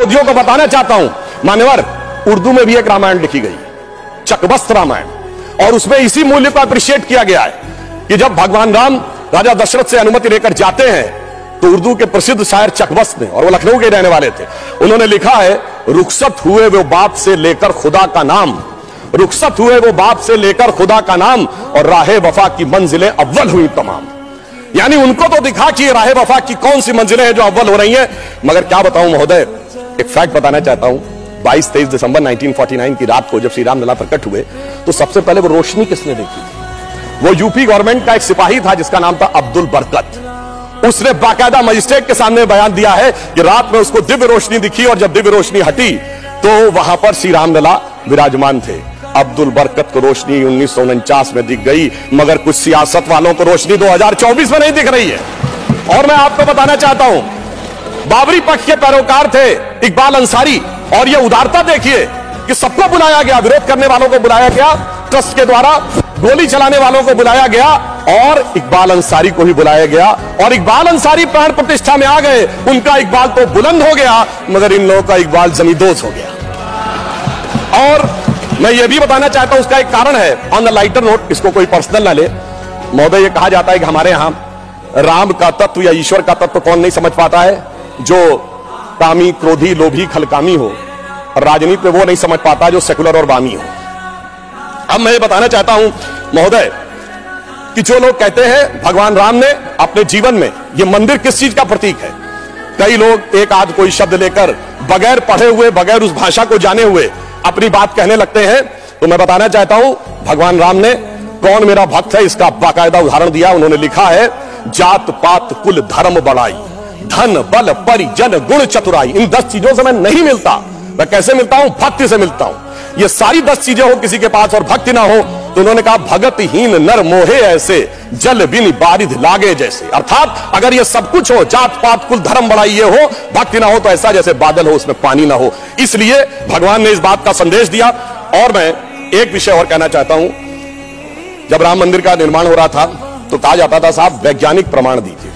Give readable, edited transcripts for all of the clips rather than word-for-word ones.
विरोधियों को बताना चाहता हूं, मान्यवर, उर्दू में भी एक रामायण लिखी गई, चकबस्त रामायण, और उसमें इसी मूल्य को अप्रिशिएट किया गया है कि जब भगवान राम राजा दशरथ से अनुमति लेकर जाते हैं तो उर्दू के प्रसिद्ध शायर चकबस्त ने, और वो लखनऊ के रहने वाले थे, उन्होंने लिखा है, रुखसत हुए वो बाप से लेकर खुदा का नाम, रुखसत हुए वो बाप से लेकर खुदा का नाम, और राहे वफा की मंजिलें अव्वल हुई तमाम। यानी उनको तो दिखा कि राहे वफा की कौन सी मंजिलें हैं जो अव्वल हो रही हैं। मगर क्या बताऊं महोदय, एक फैक्ट बताना चाहता हूं, 22-23 दिसंबर 1949 की रात को जब श्री राम लला प्रकट हुए तो सबसे पहले वो रोशनी किसने देखी थी? वो यूपी गवर्नमेंट का एक सिपाही था जिसका नाम था अब्दुल बरकत। उसने बाकायदा मजिस्ट्रेट के सामने बयान दिया है कि रात में उसको दिव्य रोशनी दिखी, और जब दिव्य रोशनी हटी तो वहां पर श्री राम लला विराजमान थे। अब्दुल बरकत को रोशनी 1949 में दिख गई, मगर कुछ सियासत वालों को रोशनी 2024 में नहीं दिख रही है। और मैं आपको बताना चाहता हूं, बाबरी पक्ष के पैरोकार थे इकबाल अंसारी, और यह उदारता देखिए कि सबको बुलाया गया, विरोध करने वालों को बुलाया गया, ट्रस्ट के द्वारा गोली चलाने वालों को बुलाया गया, और इकबाल अंसारी को भी बुलाया गया, और इकबाल अंसारी प्राण प्रतिष्ठा में आ गए। उनका इकबाल तो बुलंद हो गया, मगर इन लोगों का इकबाल जमींदोज हो गया। और मैं ये भी बताना चाहता हूं, उसका एक कारण है, ऑन द लाइटर नोट, इसको कोई पर्सनल ना ले महोदय। ये कहा जाता है कि हमारे यहां राम का तत्व या ईश्वर का तत्व कौन नहीं समझ पाता है? जो कामी, क्रोधी, लोभी, खलकामी हो, और राजनीति में वो नहीं समझ पाता जो सेकुलर और वामी हो। अब मैं ये बताना चाहता हूं महोदय कि जो लोग कहते हैं भगवान राम ने अपने जीवन में, ये मंदिर किस चीज का प्रतीक है, कई लोग एक आध कोई शब्द लेकर बगैर पढ़े हुए, बगैर उस भाषा को जाने हुए अपनी बात कहने लगते हैं। तो मैं बताना चाहता हूं, भगवान राम ने कौन मेरा भक्त है इसका बाकायदा उदाहरण दिया। उन्होंने लिखा है, जात पात कुल धर्म बड़ाई, धन बल परिजन गुण चतुराई। इन 10 चीजों से मैं नहीं मिलता। मैं कैसे मिलता हूं? भक्ति से मिलता हूं। ये सारी 10 चीजें हो किसी के पास और भक्ति ना हो, तो उन्होंने कहा, भगतहीन नर मोहे ऐसे, जल बिन बारिध लागे जैसे। अर्थात अगर ये सब कुछ हो, जात पात कुल धर्म बड़ाई ये हो, भक्ति ना हो, तो ऐसा जैसे बादल हो उसमें पानी ना हो। इसलिए भगवान ने इस बात का संदेश दिया। और मैं एक विषय और कहना चाहता हूं, जब राम मंदिर का निर्माण हो रहा था तो कहा जाता था, साहब वैज्ञानिक प्रमाण दीजिए।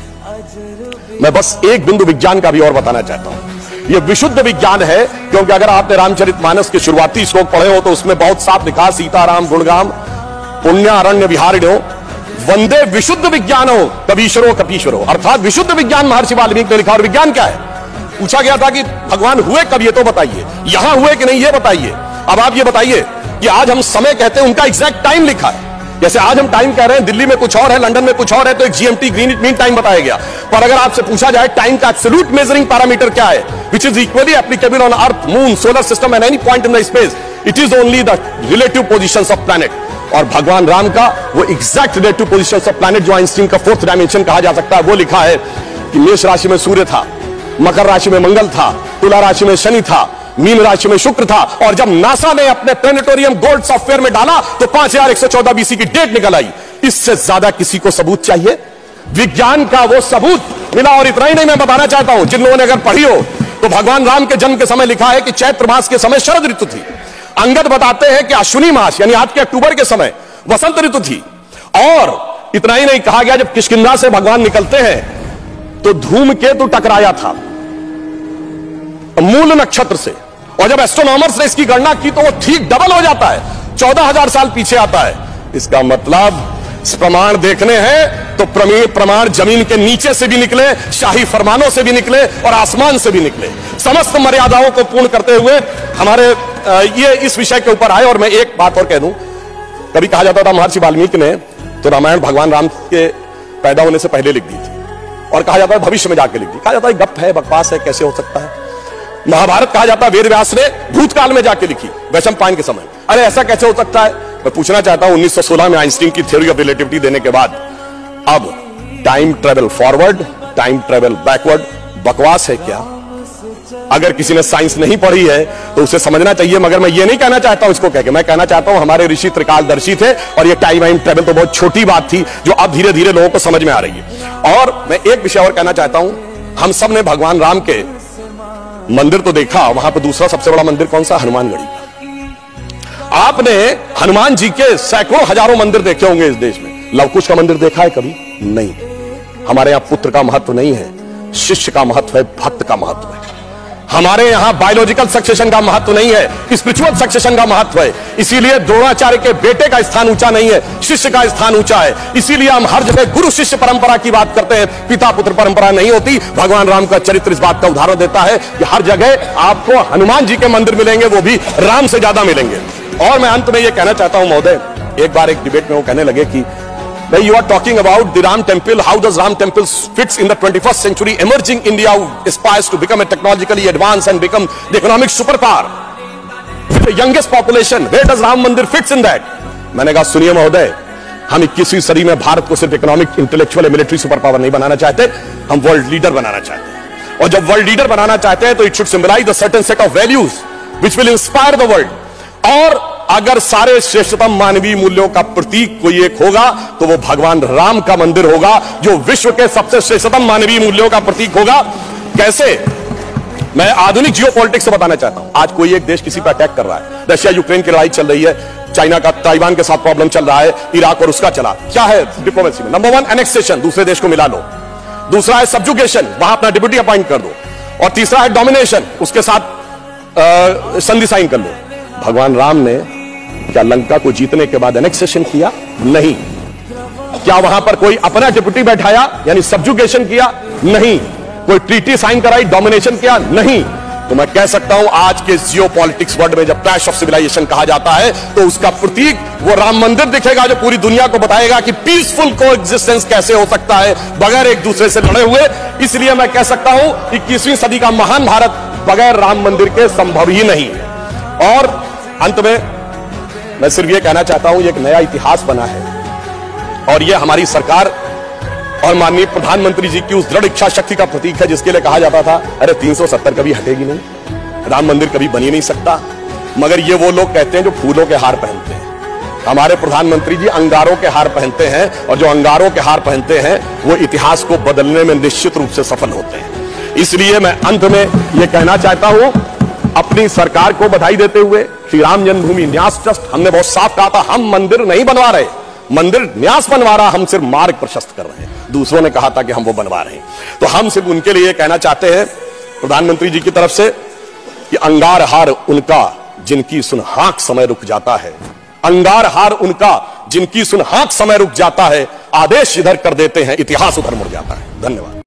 मैं बस एक बिंदु विज्ञान का भी और बताना चाहता हूं। यह विशुद्ध विज्ञान है, क्योंकि अगर आपने रामचरितमानस के शुरुआती श्लोक पढ़े हो तो उसमें बहुत साफ लिखा, सीताराम गुणगाम पुण्यारण्य विहारिणो वंदे विशुद्ध विज्ञानो कबीश्वरो कपीश्वरो। अर्थात विशुद्ध विज्ञान महर्षि वाल्मीकि ने लिखा। और विज्ञान क्या है? पूछा गया था कि भगवान हुए कब, ये तो बताइए, यहां हुए कि नहीं ये बताइए। अब आप ये बताइए कि आज हम समय कहते हैं, उनका एग्जैक्ट टाइम लिखा है। जैसे आज हम टाइम कह रहे हैं, दिल्ली में कुछ और है, लंदन में कुछ और है, तो एक जीएमटी ग्रीनिच मीन टाइम बताया गया। पर अगर आपसे पूछा जाए टाइम का एब्सोल्यूट मेजरिंग पैरामीटर क्या है, which is equally applicable on Earth, Moon, Solar System and any point in the space, it is only the relative positions of planet. और भगवान राम का वो exact relative positions of planet, जो Einstein का 4th dimension कहा जा सकता है, वो लिखा है कि मेष राशि में सूर्य था, मकर राशि में मंगल था, तुला राशि में शनि था, मीन राशि में शुक्र था। और जब नासा ने अपने प्लेनेटोरियम गोल्ड सॉफ्टवेयर में डाला तो 5114 बीसी की डेट निकल आई। इससे ज्यादा किसी को सबूत चाहिए? विज्ञान का वो सबूत मिला। और इतना ही नहीं, मैं बताना चाहता हूं, जिन लोगों ने अगर पढ़ी हो तो भगवान राम के जन्म के समय लिखा है कि चैत्र मास के समय शरद ऋतु थी। अंगद बताते हैं कि अश्विनी मास यानी आज के अक्टूबर के समय वसंत ऋतु थी। और इतना ही नहीं, कहा गया जब किष्किंधा से भगवान निकलते हैं तो धूमकेतु टकराया था मूल नक्षत्र से, और जब एस्ट्रोनॉमर्स ने इसकी गणना की तो वो ठीक डबल हो जाता है, 14,000 साल पीछे आता है। इसका मतलब प्रमाण देखने हैं तो प्रमाण जमीन के नीचे से भी निकले, शाही फरमानों से भी निकले और आसमान से भी निकले। समस्त मर्यादाओं को पूर्ण करते हुए हमारे ये इस विषय के ऊपर आए। और मैं एक बात और कह दूं, कभी कहा जाता था महर्षि वाल्मीकि ने तो रामायण भगवान राम के पैदा होने से पहले लिख दी थी, और कहा जाता है भविष्य में जाके लिख दी। कहा जाता है गप है, बकवास है, कैसे हो सकता है। महाभारत कहा जाता है वेद व्यास ने भूतकाल में जाके लिखी, वैशंपायन के समय। अरे ऐसा कैसे हो सकता है? मैं पूछना चाहता हूं, 1916 में आइंस्टीन की थ्योरी ऑफ रिलेटिविटी देने के बाद अब time travel forward, time travel backward बकवास है क्या? अगर किसी ने साइंस नहीं पढ़ी है तो उसे समझना चाहिए। मगर मैं ये नहीं कहना चाहता हूं इसको कह के, मैं कहना चाहता हूं हमारे ऋषि त्रिकालदर्शी थे, और ये टाइम ट्रेवल तो बहुत छोटी बात थी जो अब धीरे धीरे लोगों को समझ में आ रही है। और मैं एक विषय और कहना चाहता हूं, हम सब ने भगवान राम के मंदिर तो देखा, वहां पर दूसरा सबसे बड़ा मंदिर कौन सा? हनुमानगढ़ी का। आपने हनुमान जी के सैकड़ों हजारों मंदिर देखे होंगे इस देश में। लवकुश का मंदिर देखा है कभी? नहीं। हमारे यहां पुत्र का महत्व नहीं है, शिष्य का महत्व है, भक्त का महत्व है। हमारे यहां बायोलॉजिकल सक्सेशन का महत्व नहीं है, स्पिरिचुअल सक्सेशन का महत्व है। इसीलिए द्रोणाचार्य के बेटे का स्थान ऊंचा नहीं है, शिष्य का स्थान ऊंचा है। इसीलिए हम हर जगह गुरु शिष्य परंपरा की बात करते हैं, पिता पुत्र परंपरा नहीं होती। भगवान राम का चरित्र इस बात का उदाहरण देता है कि हर जगह आपको हनुमान जी के मंदिर मिलेंगे, वो भी राम से ज्यादा मिलेंगे। और मैं अंत में यह कहना चाहता हूं महोदय, एक बार एक डिबेट में वो कहने लगे कि भाई you are talking about the Ram temple, how does Ram temple fits in the 21st century emerging India who aspires to become a technologically advanced and become the economic superpower with the youngest population, where does Ram Mandir fits in that? मैंने कहा सुनिए महोदय, हम 21वीं सदी में भारत को सिर्फ economic, intellectual, military super power नहीं बनाना चाहते, हम वर्ल्ड लीडर बनाना चाहते हैं। और जब वर्ल्ड लीडर बनाना चाहते हैं तो it should symbolise a certain set of values which will inspire the world. और अगर सारे श्रेष्ठतम मानवीय मूल्यों का प्रतीक कोई एक होगा तो वो भगवान राम का मंदिर होगा, जो विश्व के सबसे श्रेष्ठतम मानवीय मूल्यों का प्रतीक होगा। कैसे? मैं आधुनिक जियोपॉलिटिक्स से बताना चाहता हूं। आज कोई एक देश किसी पर अटैक कर रहा है, रशिया यूक्रेन की लड़ाई चल रही है, चाइना का ताइवान के साथ प्रॉब्लम चल रहा है, इराक और उसका चला। क्या है डिप्लोमेसी में? नंबर 1 एनेक्सेशन, दूसरे देश को मिला लो। दूसरा है सब्जुगेशन, वहां अपना डिप्यूटी अपॉइंट कर दो। और तीसरा है डोमिनेशन, उसके साथ संधि साइन कर लो। भगवान राम ने क्या लंका को जीतने के बाद एनेक्सेशन किया? नहीं। क्या वहां पर कोई अपना डिप्यूटी बैठाया यानी सब्जुगेशन किया? नहीं। कोई ट्रीटी साइन कराई, डोमिनेशन किया? नहीं। तो मैं कह सकता हूं आज के जियोपॉलिटिक्स वर्ल्ड में जब क्लैश ऑफ सिविलाइजेशन कहा जाता है तो उसका प्रतीक वो राम मंदिर दिखेगा, जो पूरी दुनिया को बताएगा कि पीसफुल कोएग्जिस्टेंस कैसे हो सकता है बगैर एक दूसरे से लड़े हुए। इसलिए मैं कह सकता हूं 21वीं सदी का महान भारत बगैर राम मंदिर के संभव ही नहीं। और अंत में मैं सिर्फ ये कहना चाहता हूं, ये एक नया इतिहास बना है और ये हमारी सरकार और माननीय प्रधानमंत्री जी की उस दृढ़ इच्छा शक्ति का प्रतीक है जिसके लिए कहा जाता था अरे 370 कभी हटेगी नहीं, राम मंदिर कभी बन ही नहीं सकता। मगर ये वो लोग कहते हैं जो फूलों के हार पहनते हैं। हमारे प्रधानमंत्री जी अंगारों के हार पहनते हैं और जो अंगारों के हार पहनते हैं वो इतिहास को बदलने में निश्चित रूप से सफल होते हैं। इसलिए मैं अंत में यह कहना चाहता हूं, अपनी सरकार को बधाई देते हुए, श्री राम जन्मभूमि न्यास ट्रस्ट, हमने बहुत साफ कहा था हम मंदिर नहीं बनवा रहे, मंदिर न्यास बनवा रहा, हम सिर्फ मार्ग प्रशस्त कर रहे हैं। दूसरों ने कहा था कि हम वो बनवा रहे हैं, तो हम सिर्फ उनके लिए कहना चाहते हैं प्रधानमंत्री जी की तरफ से कि अंगार हार उनका जिनकी सुनहाक समय रुक जाता है, अंगार हार उनका जिनकी सुनहाक समय रुक जाता है, आदेश इधर कर देते हैं, इतिहास उधर मुड़ जाता है। धन्यवाद।